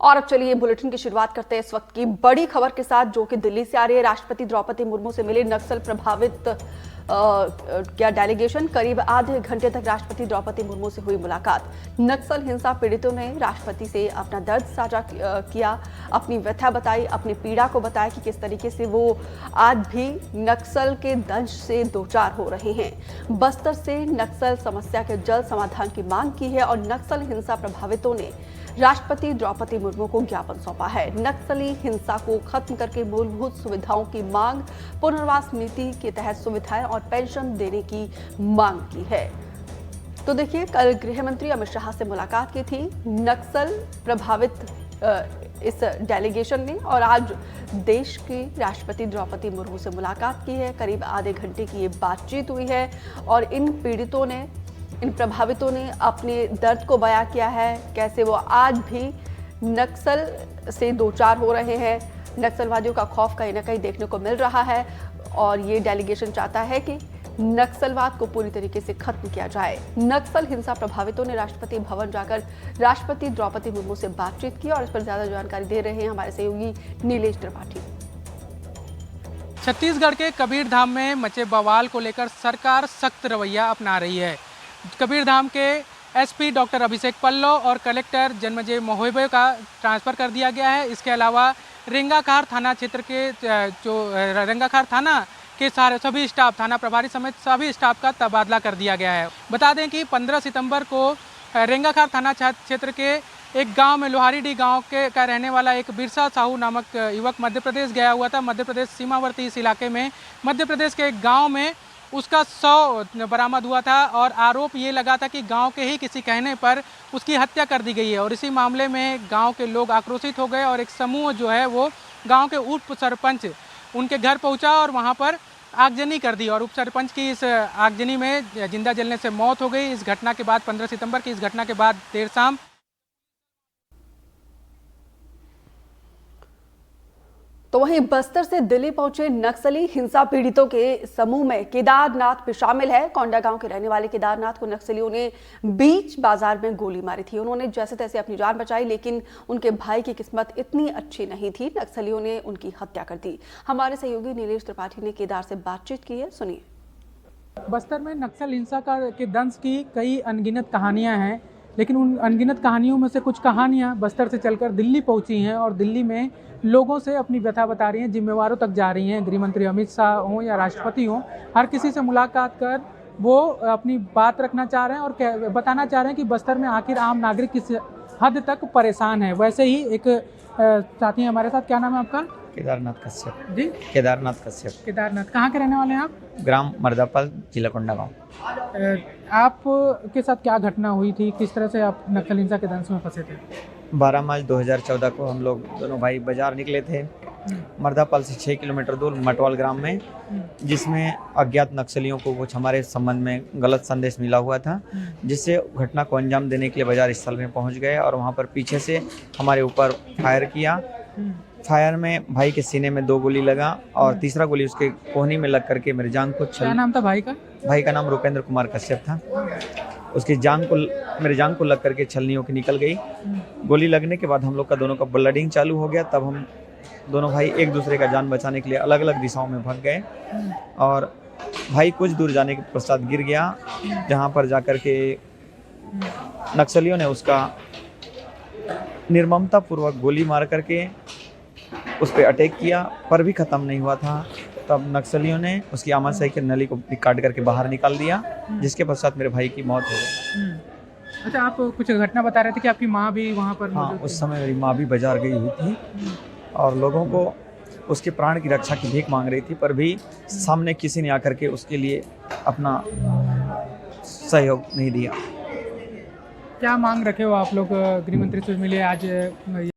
और अब चलिए बुलेटिन की शुरुआत करते हैं इस वक्त की बड़ी खबर के साथ, जो कि दिल्ली से आ रही है। राष्ट्रपति द्रौपदी मुर्मू से मिले नक्सल प्रभावित डेलीगेशन। करीब आधे घंटे तक राष्ट्रपति द्रौपदी मुर्मू से हुई मुलाकात। नक्सल हिंसा पीड़ितों ने राष्ट्रपति से अपना दर्द साझा किया, अपनी व्यथा बताई, अपनी पीड़ा को बताया कि किस तरीके से वो आज भी नक्सल के दंश से दो चार हो रहे हैं। बस्तर से नक्सल समस्या के जल्द समाधान की मांग की है और नक्सल हिंसा प्रभावितों ने राष्ट्रपति द्रौपदी मुर्मू को ज्ञापन सौंपा है। नक्सली हिंसा को खत्म करके मूलभूत सुविधाओं की मांग, पुनर्वास नीति के तहत सुविधाएं और पेंशन देने की मांग की है। तो देखिए, कल गृह मंत्री अमित शाह से मुलाकात की थी नक्सल प्रभावित इस डेलीगेशन ने, और आज देश की राष्ट्रपति द्रौपदी मुर्मू से मुलाकात की है। करीब आधे घंटे की ये बातचीत हुई है और इन पीड़ितों ने, इन प्रभावितों ने अपने दर्द को बयां किया है, कैसे वो आज भी नक्सल से दो चार हो रहे हैं। नक्सलवादियों का खौफ कहीं ना कहीं देखने को मिल रहा है और ये डेलीगेशन चाहता है कि नक्सलवाद को पूरी तरीके से खत्म किया जाए। नक्सल हिंसा प्रभावितों ने राष्ट्रपति भवन जाकर राष्ट्रपति द्रौपदी मुर्मू से बातचीत की और इस पर ज्यादा जानकारी दे रहे हैं हमारे सहयोगी नीलेश त्रिपाठी। छत्तीसगढ़ के कबीरधाम में मचे बवाल को लेकर सरकार सख्त रवैया अपना रही है। कबीरधाम के एसपी डॉक्टर अभिषेक पल्लव और कलेक्टर जन्मजय मोहिबे का ट्रांसफ़र कर दिया गया है। इसके अलावा रेंगाखार थाना क्षेत्र के रेंगाखार थाना के सारे सभी स्टाफ, थाना प्रभारी समेत सभी स्टाफ का तबादला कर दिया गया है। बता दें कि 15 सितंबर को रेंगाखार थाना क्षेत्र के एक गांव में, लोहारीडी गांव का रहने वाला एक बिरसा साहू नामक युवक मध्य प्रदेश गया हुआ था। मध्य प्रदेश सीमावर्ती इस इलाके में मध्य प्रदेश के एक गाँव में उसका शव बरामद हुआ था और आरोप ये लगा था कि गांव के ही किसी कहने पर उसकी हत्या कर दी गई है। और इसी मामले में गांव के लोग आक्रोशित हो गए और एक समूह जो है वो गांव के उप सरपंच उनके घर पहुंचा और वहां पर आगजनी कर दी और उप सरपंच की इस आगजनी में जिंदा जलने से मौत हो गई। इस घटना के बाद 15 सितंबर की इस घटना के बाद देर शाम तो वहीं बस्तर से दिल्ली पहुंचे नक्सली हिंसा पीड़ितों के समूह में केदारनाथ भी शामिल है। कोंडा गांव के रहने वाले केदारनाथ को नक्सलियों ने बीच बाजार में गोली मारी थी। उन्होंने जैसे तैसे अपनी जान बचाई, लेकिन उनके भाई की किस्मत इतनी अच्छी नहीं थी, नक्सलियों ने उनकी हत्या कर दी। हमारे सहयोगी नीलेश त्रिपाठी ने केदार से बातचीत की है, सुनिए। बस्तर में नक्सल हिंसा के दंश की कई अनगिनत कहानियां हैं, लेकिन उन अनगिनत कहानियों में से कुछ कहानियां बस्तर से चलकर दिल्ली पहुंची हैं और दिल्ली में लोगों से अपनी व्यथा बता रही हैं, जिम्मेवारों तक जा रही हैं। गृह मंत्री अमित शाह हों या राष्ट्रपति हों, हर किसी से मुलाकात कर वो अपनी बात रखना चाह रहे हैं और बताना चाह रहे हैं कि बस्तर में आखिर आम नागरिक किस हद तक परेशान है। वैसे ही एक साथी हैं हमारे साथ। क्या नाम है आपका? केदारनाथ कश्यप जी। केदारनाथ कश्यप। केदारनाथ कहाँ के रहने वाले हैं आप? ग्राम मर्दापाल, जिला कोंडा गाँव। आप के साथ क्या घटना हुई थी, किस तरह से आप नक्सल हिंसा के दंश में फंसे थे? 12 मार्च 2014 को हम लोग दोनों भाई बाजार निकले थे मर्दापाल से 6 किलोमीटर दूर मटवाल ग्राम में, जिसमें अज्ञात नक्सलियों को कुछ हमारे संबंध में गलत संदेश मिला हुआ था, जिससे घटना को अंजाम देने के लिए बाजार स्थल में पहुंच गए और वहां पर पीछे से हमारे ऊपर फायर किया। फायर में भाई के सीने में 2 गोली लगा और तीसरा गोली उसके कोहनी में लग करके मेरे जांघ को क्या नाम था भाई का? भाई का नाम रुपेंद्र कुमार कश्यप था। उसकी मेरे जांघ को लग करके छलनियों की निकल गई। गोली लगने के बाद हम लोग का दोनों का ब्लडिंग चालू हो गया। तब हम दोनों भाई एक दूसरे का जान बचाने के लिए अलग अलग दिशाओं में भाग गए और भाई कुछ दूर जाने के पश्चात गिर गया, जहां पर जाकर के नक्सलियों ने उसका निर्ममता पूर्वक गोली मार करके उस पर अटैक किया, पर भी ख़त्म नहीं हुआ था। तब नक्सलियों ने उसकी आमाशय की नली को काट करके बाहर निकाल दिया, जिसके पश्चात मेरे भाई की मौत हो गई। अच्छा, आप कुछ घटना बता रहे थे कि आपकी माँ भी वहाँ पर? हाँ, उस समय मेरी माँ भी बाजार गई हुई थी और लोगों को उसके प्राण की रक्षा की भीख मांग रही थी, पर भी सामने किसी ने आकर के उसके लिए अपना सहयोग नहीं दिया। क्या मांग रखे हो आप लोग? गृह मंत्री से मिले आज?